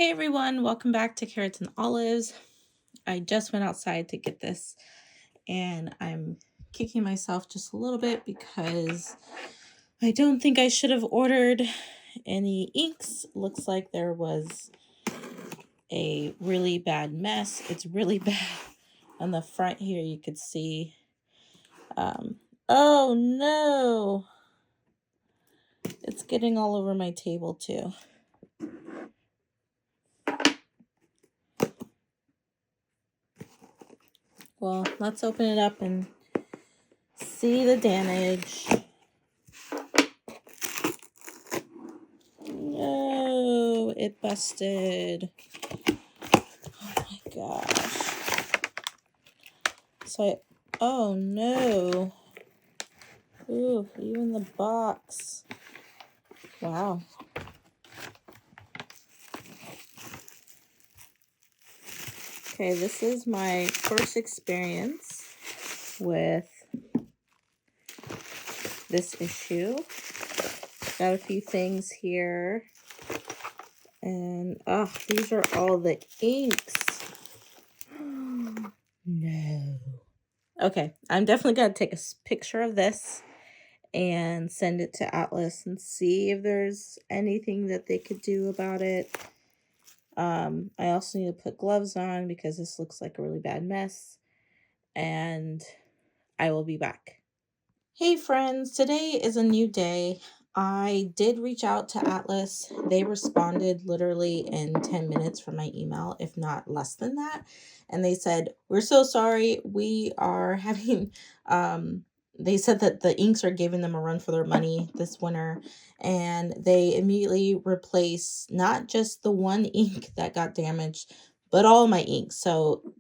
Hey everyone, welcome back to Carrots and Olives. I just went outside to get this and I'm kicking myself just a little bit because I don't think I should have ordered any inks. Looks like there was a really bad mess. It's really bad. On the front here you could see oh no, it's getting all over my table too. Well, let's open it up and see the damage. No, it busted. Oh my gosh. Oh no. Ooh, even the box. Wow. Okay, this is my first experience with this issue. Got a few things here. And, these are all the inks. No. Okay, I'm definitely going to take a picture of this and send it to Atlas and see if there's anything that they could do about it. I also need to put gloves on because this looks like a really bad mess. And I will be back. Hey friends, today is a new day. I did reach out to Atlas. They responded literally in 10 minutes from my email, if not less than that. And they said, "We're so sorry. We are having, they said that the inks are giving them a run for their money this winter. And they immediately replaced not just the one ink that got damaged, but all my inks. So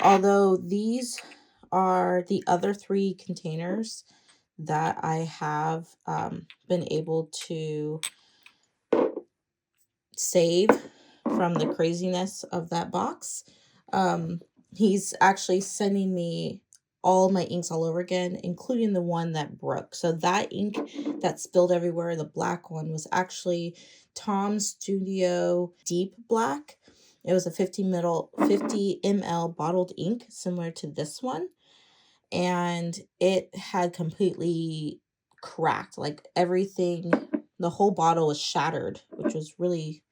although these are the other 3 containers that I have been able to save from the craziness of that box, he's actually sending me all my inks all over again, including the one that broke. So that ink that spilled everywhere, the black one, was actually Tom Studio Deep Black. It was a 50 ml bottled ink, similar to this one. And it had completely cracked. Like everything, the whole bottle was shattered, which was really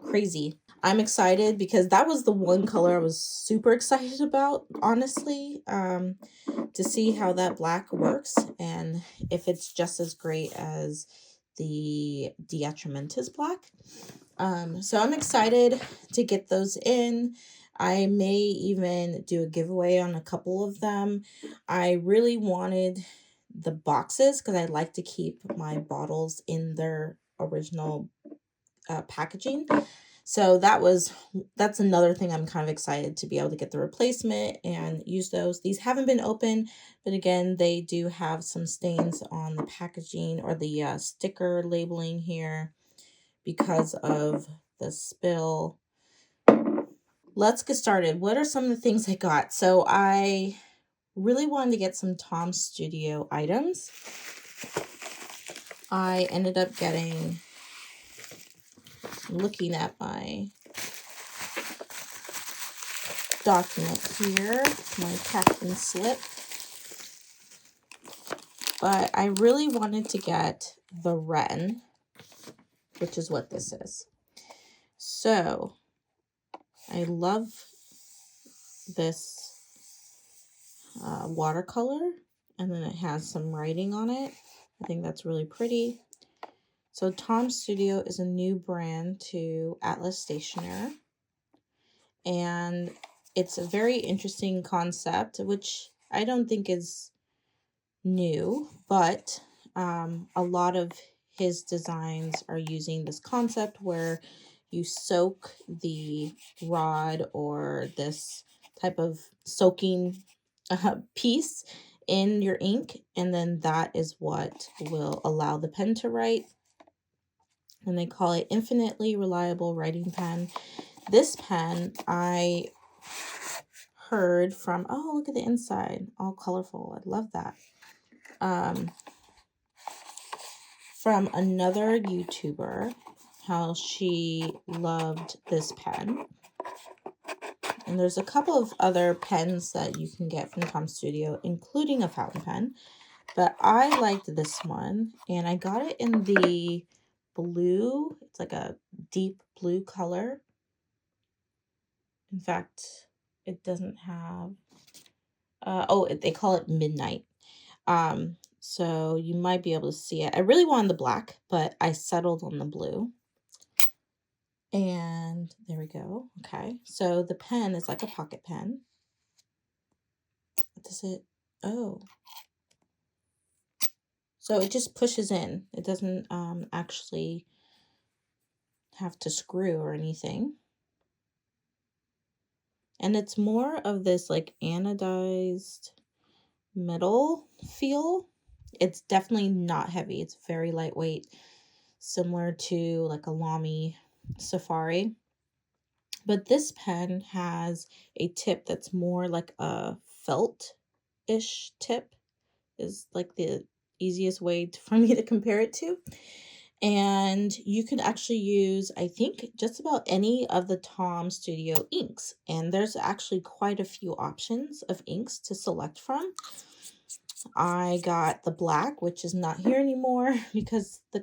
crazy. I'm excited because that was the one color I was super excited about, honestly, to see how that black works and if it's just as great as the Diatramentus black. So I'm excited to get those in. I may even do a giveaway on a couple of them. I really wanted the boxes because I like to keep my bottles in their original packaging. So that's another thing I'm kind of excited to be able to get the replacement and use those. These haven't been opened, but again, they do have some stains on the packaging or the sticker labeling here because of the spill. Let's get started. What are some of the things I got? So I really wanted to get some Tom Studio items. I ended up looking at my document here, my captain slip. But I really wanted to get the Wren, which is what this is. So I love this watercolor, and then it has some writing on it. I think that's really pretty. So Tom Studio is a new brand to Atlas Stationery, and it's a very interesting concept, which I don't think is new, but a lot of his designs are using this concept where you soak the rod or this type of soaking piece in your ink, and then that is what will allow the pen to write. And they call it infinitely reliable writing pen. This pen I heard from, oh, look at the inside, all colorful. I love that. From another YouTuber. how she loved this pen. And there's a couple of other pens that you can get from Tom Studio, including a fountain pen. But I liked this one, and I got it in the blue. It's like a deep blue color. In fact, it doesn't have... they call it Midnight. So you might be able to see it. I really wanted the black, but I settled on the blue. And there we go. Okay, so the pen is like a pocket pen. Does it? Oh. So it just pushes in. It doesn't actually have to screw or anything. And it's more of this like anodized metal feel. It's definitely not heavy. It's very lightweight, similar to like a Lamy Safari. But this pen has a tip that's more like a felt-ish tip, is like the easiest way for me to compare it to. And you can actually use, I think, just about any of the Tom Studio inks. And there's actually quite a few options of inks to select from. I got the black, which is not here anymore because the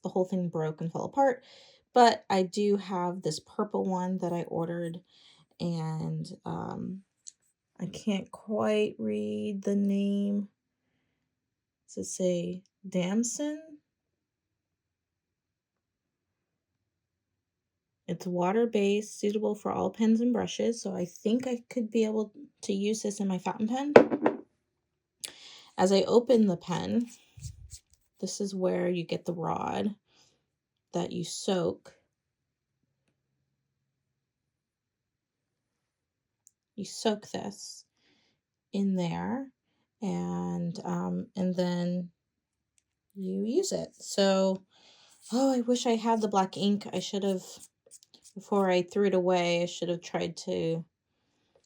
whole thing broke and fell apart. But I do have this purple one that I ordered, and I can't quite read the name. Does it say Damson? It's water-based, suitable for all pens and brushes, so I think I could be able to use this in my fountain pen. As I open the pen, this is where you get the rod that you soak. You soak this in there, and then you use it. So, oh, I wish I had the black ink. I should have, before I threw it away, I should have tried to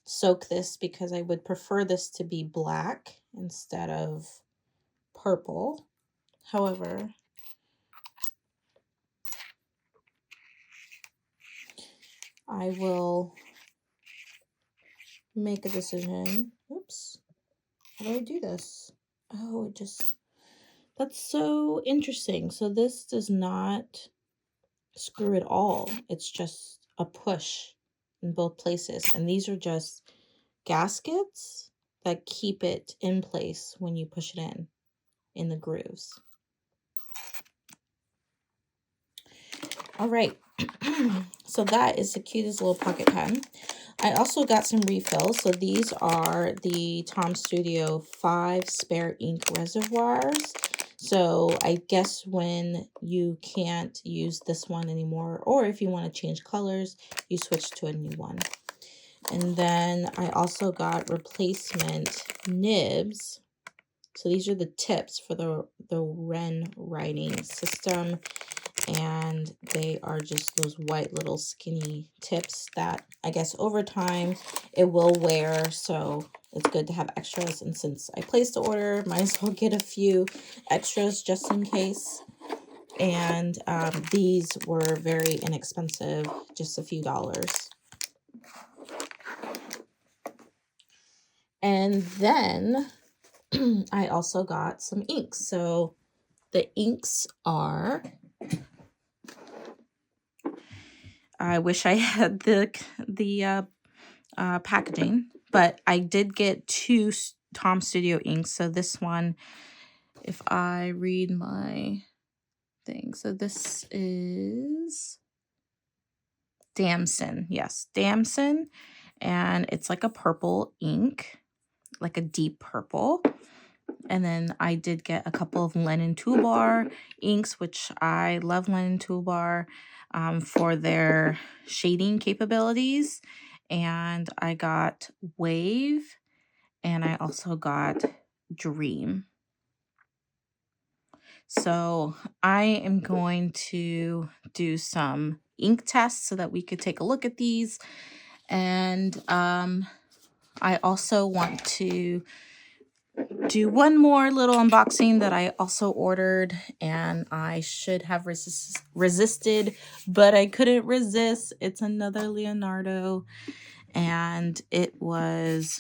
soak this, because I would prefer this to be black instead of purple. However, I will make a decision. Oops. How do I do this? Oh, that's so interesting. So this does not screw at all. It's just a push in both places. And these are just gaskets that keep it in place when you push it in the grooves. All right. So that is the cutest little pocket pen. I also got some refills. So these are the Tom Studio 5 spare ink reservoirs. So I guess when you can't use this one anymore, or if you want to change colors, you switch to a new one. And then I also got replacement nibs. So these are the tips for the Wren writing system. And they are just those white little skinny tips that I guess over time it will wear, so it's good to have extras. And since I placed the order, might as well get a few extras just in case. And these were very inexpensive, just a few dollars. And then I also got some inks. So the inks are... I wish I had the packaging, but I did get 2 Tom Studio inks. So this one, if I read my thing, so this is Damson. Yes, Damson, and it's like a purple ink, like a deep purple. And then I did get a couple of Lennon Toolbar inks, which I love Lennon Toolbar for their shading capabilities. And I got Wave, and I also got Dream. So I am going to do some ink tests so that we could take a look at these. And I also want to do one more little unboxing that I also ordered, and I should have resisted, but I couldn't resist. It's another Leonardo, and it was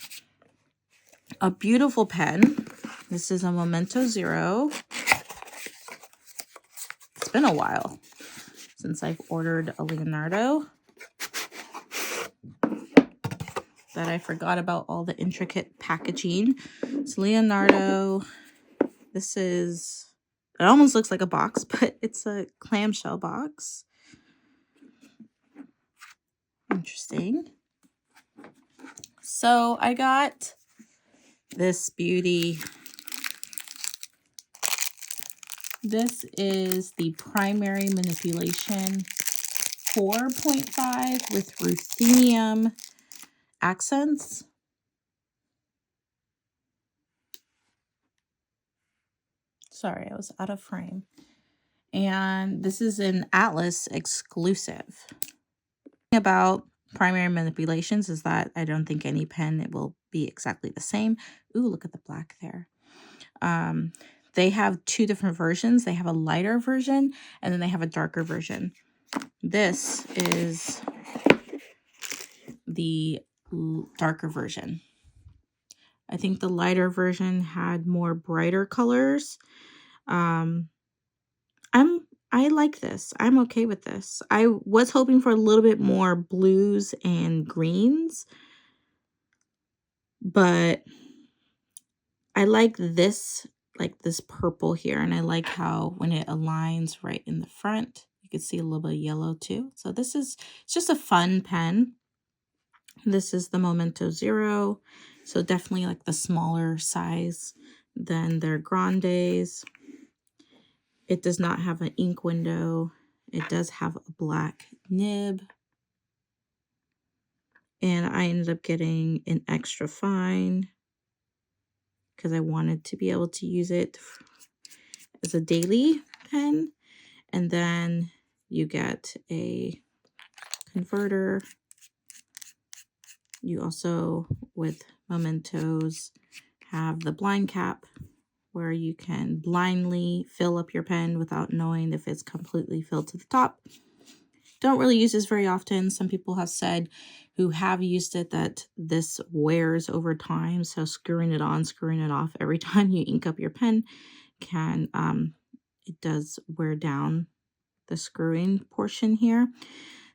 a beautiful pen. This is a Memento Zero. It's been a while since I've ordered a Leonardo that I forgot about all the intricate packaging. It's Leonardo. This is, it almost looks like a box, but it's a clamshell box. Interesting. So I got this beauty. This is the Primary Manipulation 4.5 with ruthenium accents. Sorry, I was out of frame. And this is an Atlas exclusive. About primary manipulations is that I don't think any pen will be exactly the same. Ooh, look at the black there. They have two different versions. They have a lighter version and then they have a darker version. This is the darker version. I think the lighter version had more brighter colors. I like this. I'm okay with this. I was hoping for a little bit more blues and greens, but I like this purple here, and I like how when it aligns right in the front, you can see a little bit of yellow too. So it's just a fun pen. This is the Memento Zero, so definitely like the smaller size than their Grandes. It does not have an ink window. It does have a black nib. And I ended up getting an extra fine because I wanted to be able to use it as a daily pen. And then you get a converter. You also, with Mementos, have the blind cap where you can blindly fill up your pen without knowing if it's completely filled to the top. Don't really use this very often. Some people have said who have used it that this wears over time. So screwing it on, screwing it off every time you ink up your pen can, it does wear down the screwing portion here.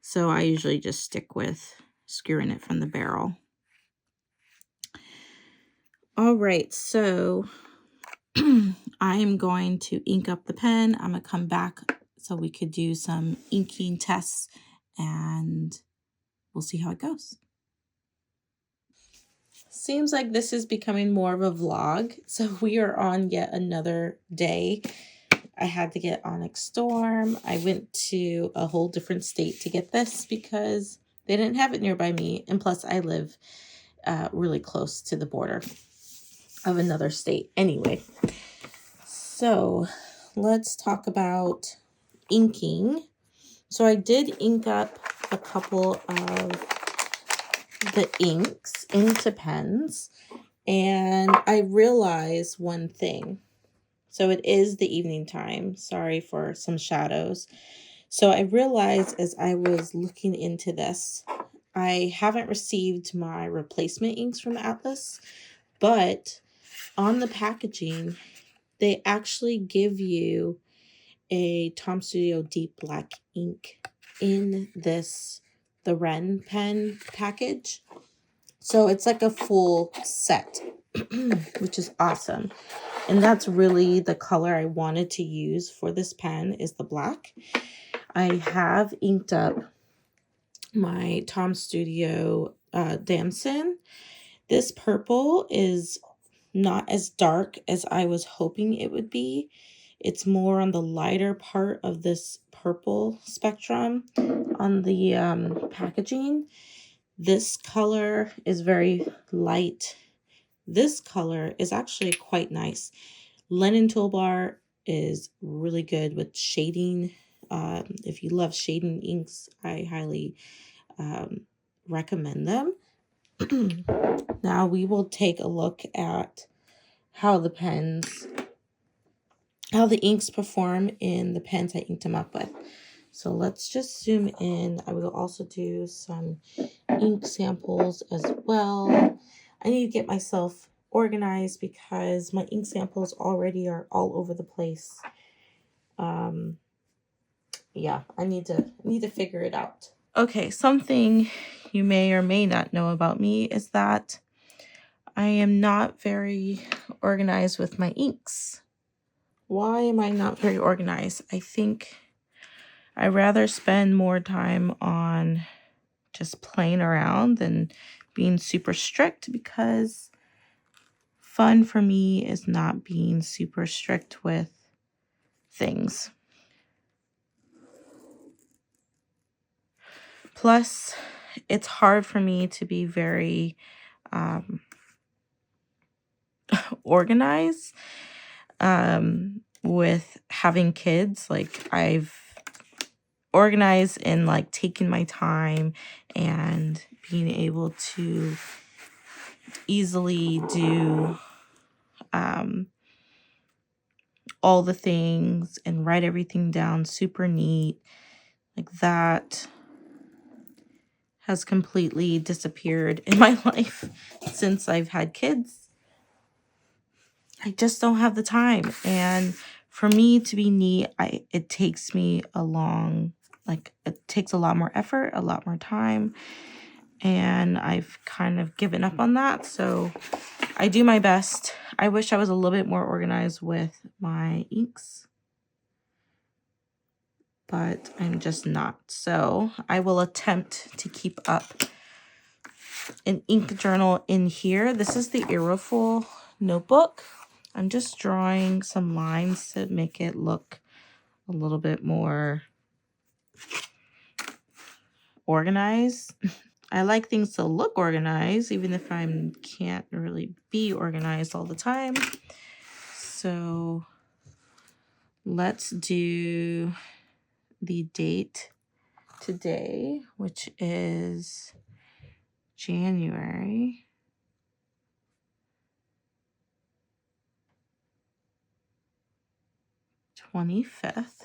So I usually just stick with screwing it from the barrel. All right, so I am going to ink up the pen. I'm going to come back so we could do some inking tests and we'll see how it goes. Seems like this is becoming more of a vlog. So we are on yet another day. I had to get Onyx Storm. I went to a whole different state to get this because they didn't have it nearby me. And plus I live really close to the border of another state. Anyway, so let's talk about inking. So I did ink up a couple of the inks into pens, and I realized one thing. So it is the evening time. Sorry for some shadows. So I realized as I was looking into this, I haven't received my replacement inks from Atlas, but on the packaging, they actually give you a Tom Studio Deep Black ink in the Wren pen package. So it's like a full set, which is awesome. And that's really the color I wanted to use for this pen is the black. I have inked up my Tom Studio Damson. This purple is not as dark as I was hoping it would be. It's more on the lighter part of this purple spectrum on the packaging. This color is very light. This color is actually quite nice. Lennon Toolbar is really good with shading. If you love shading inks, I highly recommend them. Now we will take a look at how the pens, how the inks perform in the pens I inked them up with. So let's just zoom in. I will also do some ink samples as well. I need to get myself organized because my ink samples already are all over the place. Yeah, I need to figure it out. Okay, something you may or may not know about me is that I am not very organized with my inks. Why am I not very organized? I think I rather spend more time on just playing around than being super strict, because fun for me is not being super strict with things. Plus, it's hard for me to be very organized with having kids. Like, I've organized in like taking my time and being able to easily do all the things and write everything down super neat. Like, that has completely disappeared in my life since I've had kids. I just don't have the time. And for me to be neat, it takes me it takes a lot more effort, a lot more time. And I've kind of given up on that. So I do my best. I wish I was a little bit more organized with my inks, but I'm just not. So I will attempt to keep up an ink journal in here. This is the Aerofoil notebook. I'm just drawing some lines to make it look a little bit more organized. I like things to look organized, even if I can't really be organized all the time. So let's do the date today, which is January 25th.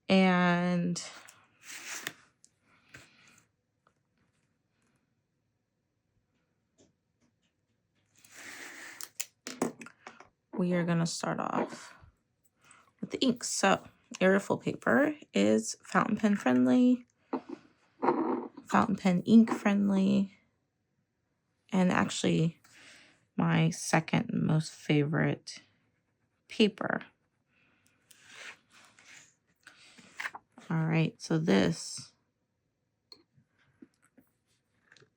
And we are going to start off with the inks. So Aerofoil paper is fountain pen friendly, fountain pen ink friendly, and actually my second most favorite paper. All right, so this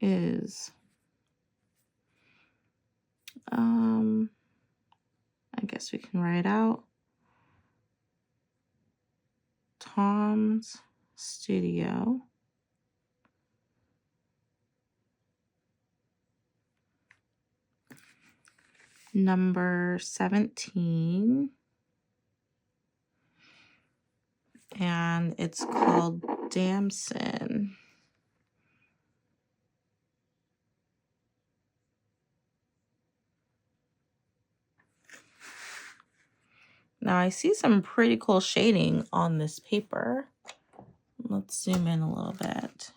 is I guess we can write out Tom's Studio. Number 17. And it's called Damson. Now I see some pretty cool shading on this paper. Let's zoom in a little bit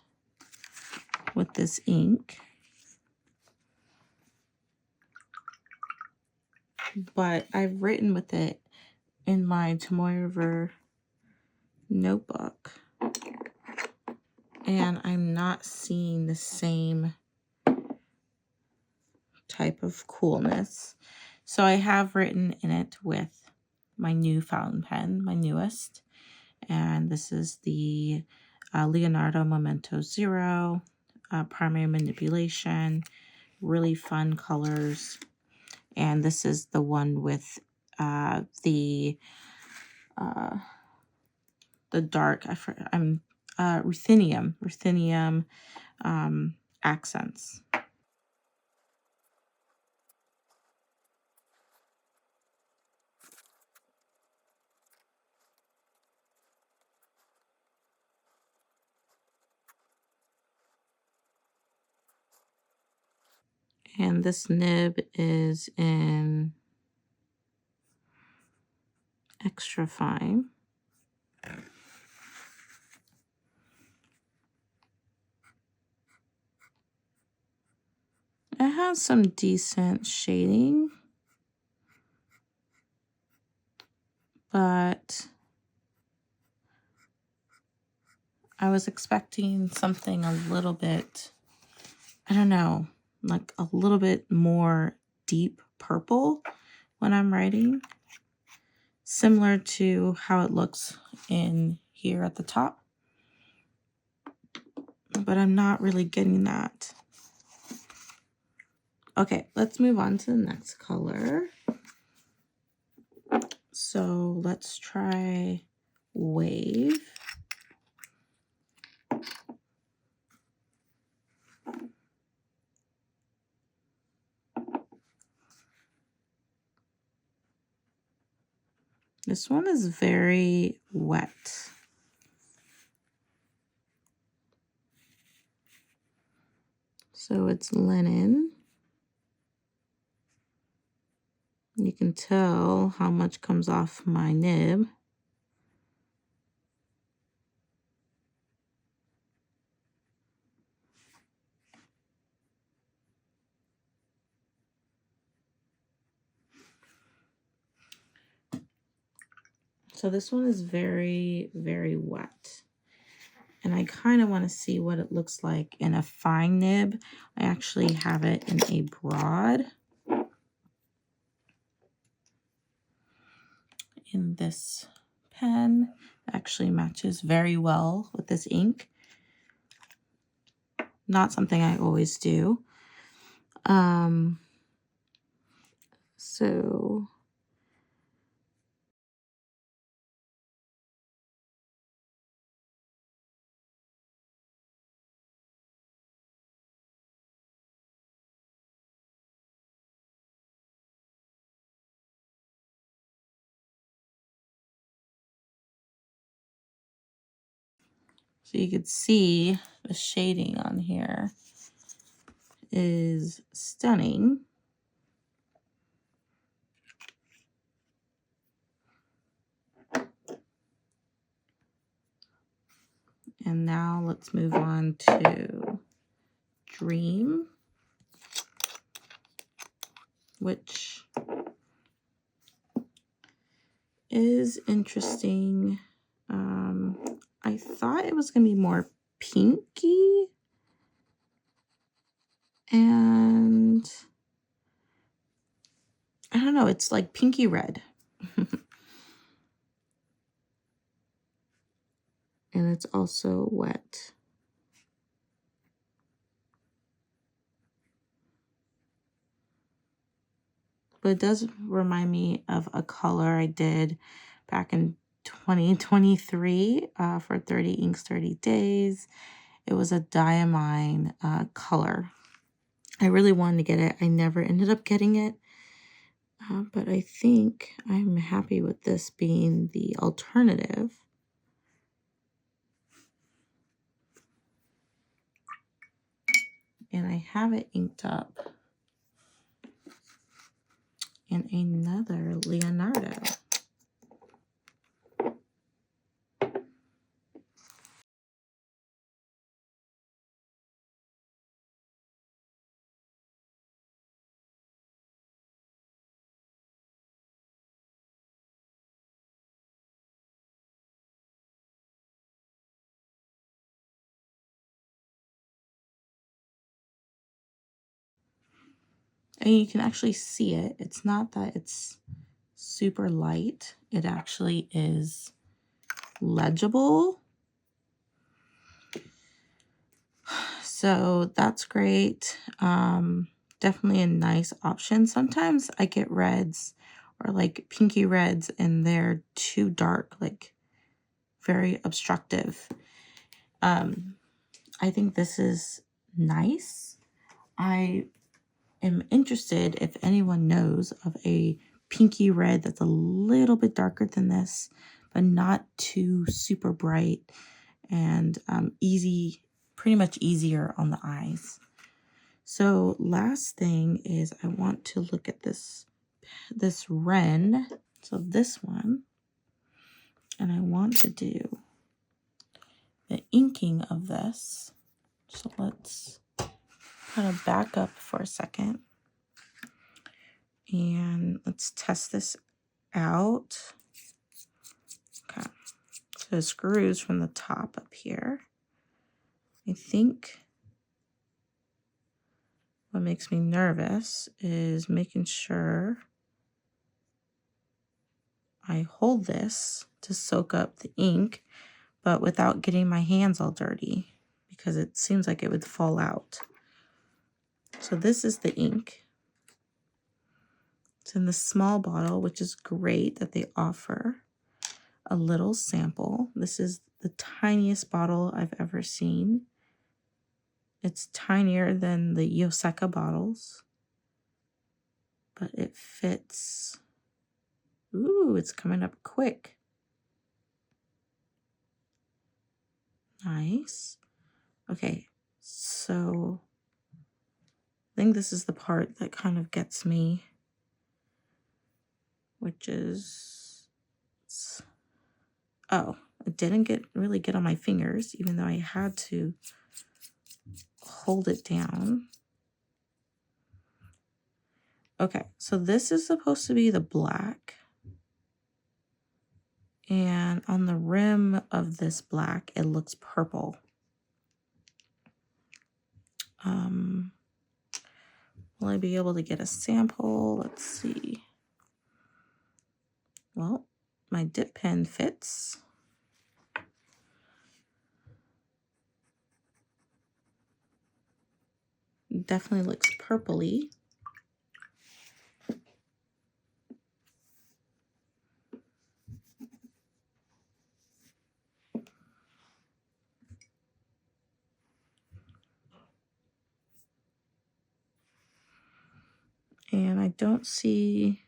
with this ink. But I've written with it in my Tomoe River notebook, and I'm not seeing the same type of coolness. So I have written in it with my new fountain pen, my newest, and this is the Leonardo Memento Zero, primary manipulation, really fun colors. And this is the one with the dark, ruthenium accents. And this nib is in extra fine. It has some decent shading, but I was expecting something a little bit, I don't know, like a little bit more deep purple when I'm writing, similar to how it looks in here at the top, but I'm not really getting that. Okay, let's move on to the next color. So let's try Wave. This one is very wet. So it's linen. You can tell how much comes off my nib. So this one is very, very wet. And I kind of want to see what it looks like in a fine nib. I actually have it in a broad. In this pen, actually matches very well with this ink. Not something I always do. So you could see the shading on here is stunning. And now let's move on to Dream, which is interesting. I thought it was going to be more pinky, and I don't know, it's like pinky red. And it's also wet. But it does remind me of a color I did back in 2023 for 30 Inks 30 Days. It was a diamine color. I really wanted to get it. I never ended up getting it. But I think I'm happy with this being the alternative. And I have it inked up in another Leonardo. And you can actually see it. It's not that it's super light. It actually is legible. So that's great. Definitely a nice option. Sometimes I get reds or like pinky reds and they're too dark, like very obstructive. I think this is nice. I am interested if anyone knows of a pinky red that's a little bit darker than this, but not too super bright and easy, pretty much easier on the eyes. So last thing is I want to look at this Wren. So this one, and I want to do the inking of this. So let's kind of back up for a second and let's test this out. Okay, so the screws from the top up here. I think what makes me nervous is making sure I hold this to soak up the ink, but without getting my hands all dirty, because it seems like it would fall out. So this is the ink. It's in the small bottle, which is great that they offer a little sample. This is the tiniest bottle I've ever seen. It's tinier than the Yoseka bottles, but it fits. Ooh, it's coming up quick. Nice. Okay, so I think this is the part that kind of gets me, which is, oh, it didn't really get on my fingers, even though I had to hold it down. Okay, so this is supposed to be the black. And on the rim of this black, it looks purple. Will I be able to get a sample? Let's see. Well, my dip pen fits. Definitely looks purpley. And I don't see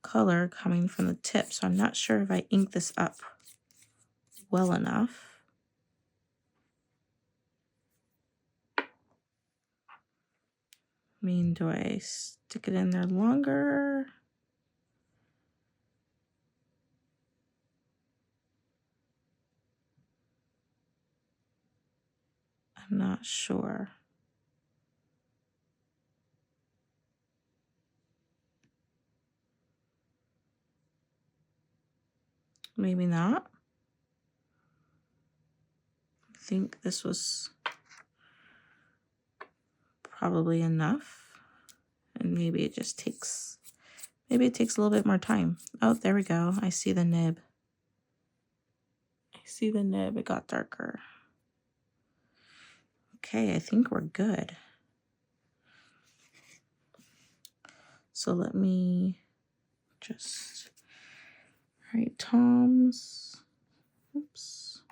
color coming from the tip, so I'm not sure if I ink this up well enough. I mean, do I stick it in there longer? I'm not sure. Maybe not. I think this was probably enough. And maybe it just takes, maybe it takes a little bit more time. Oh, there we go. I see the nib. I see the nib. It got darker. Okay, I think we're good. So let me just write Tom's. Oops.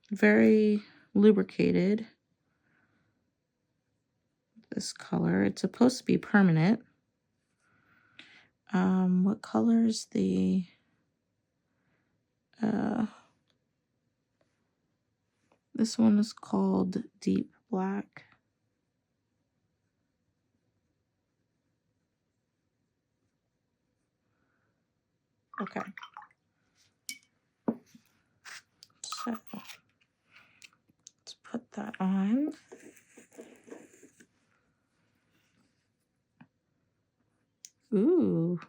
Very lubricated. This color. It's supposed to be permanent. What color is the this one is called Deep Black. Okay. So let's put that on. Ooh.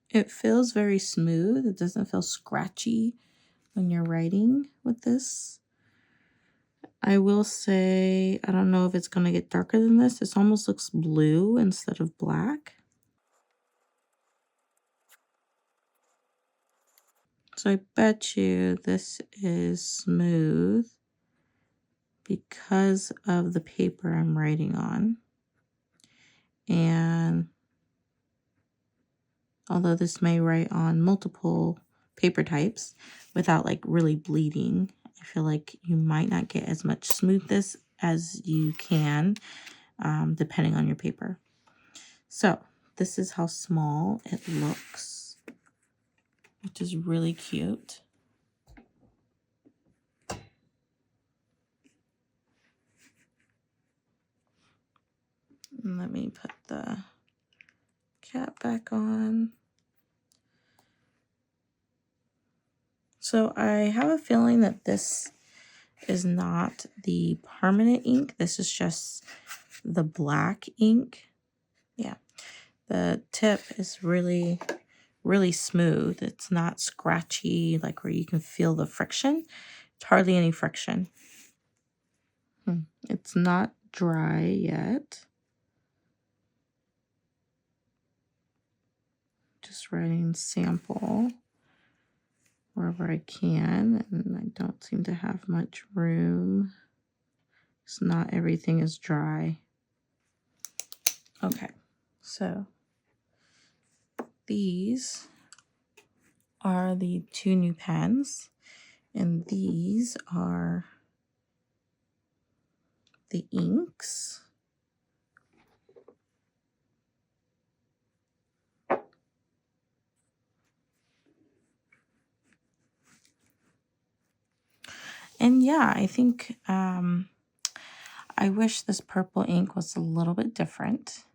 It feels very smooth. It doesn't feel scratchy when you're writing with this. I will say, I don't know if it's going to get darker than this. This almost looks blue instead of black. So I bet you this is smooth because of the paper I'm writing on. And although this may write on multiple paper types without like really bleeding, I feel like you might not get as much smoothness as you can, depending on your paper. So this is how small it looks, which is really cute. And let me put the cap back on. So I have a feeling that this is not the permanent ink. This is just the black ink. Yeah, the tip is really, really smooth. It's not scratchy, like where you can feel the friction. It's hardly any friction. It's not dry yet. Just writing sample wherever I can, and I don't seem to have much room. It's not everything is dry. Okay, so these are the 2 new pens, and these are the inks. And yeah, I think I wish this purple ink was a little bit different.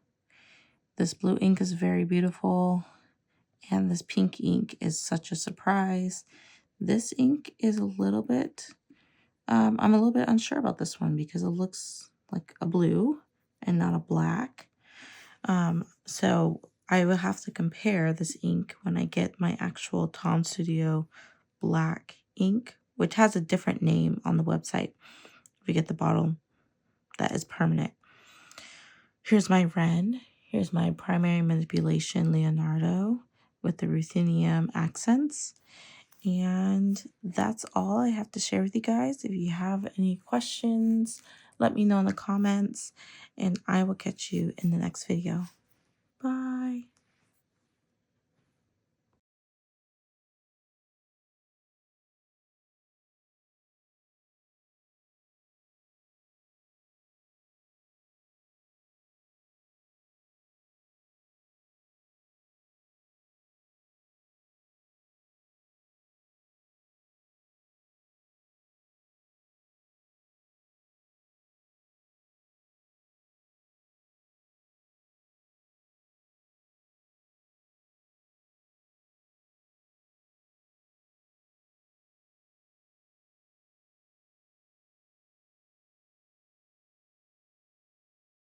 This blue ink is very beautiful, and this pink ink is such a surprise. This ink is a little bit, I'm a little bit unsure about this one because it looks like a blue and not a black. So I will have to compare this ink when I get my actual Tom Studio black ink, which has a different name on the website. If you get the bottle that is permanent. Here's my Wren. Here's my primary manipulation Leonardo with the ruthenium accents. And that's all I have to share with you guys. If you have any questions, let me know in the comments, and I will catch you in the next video.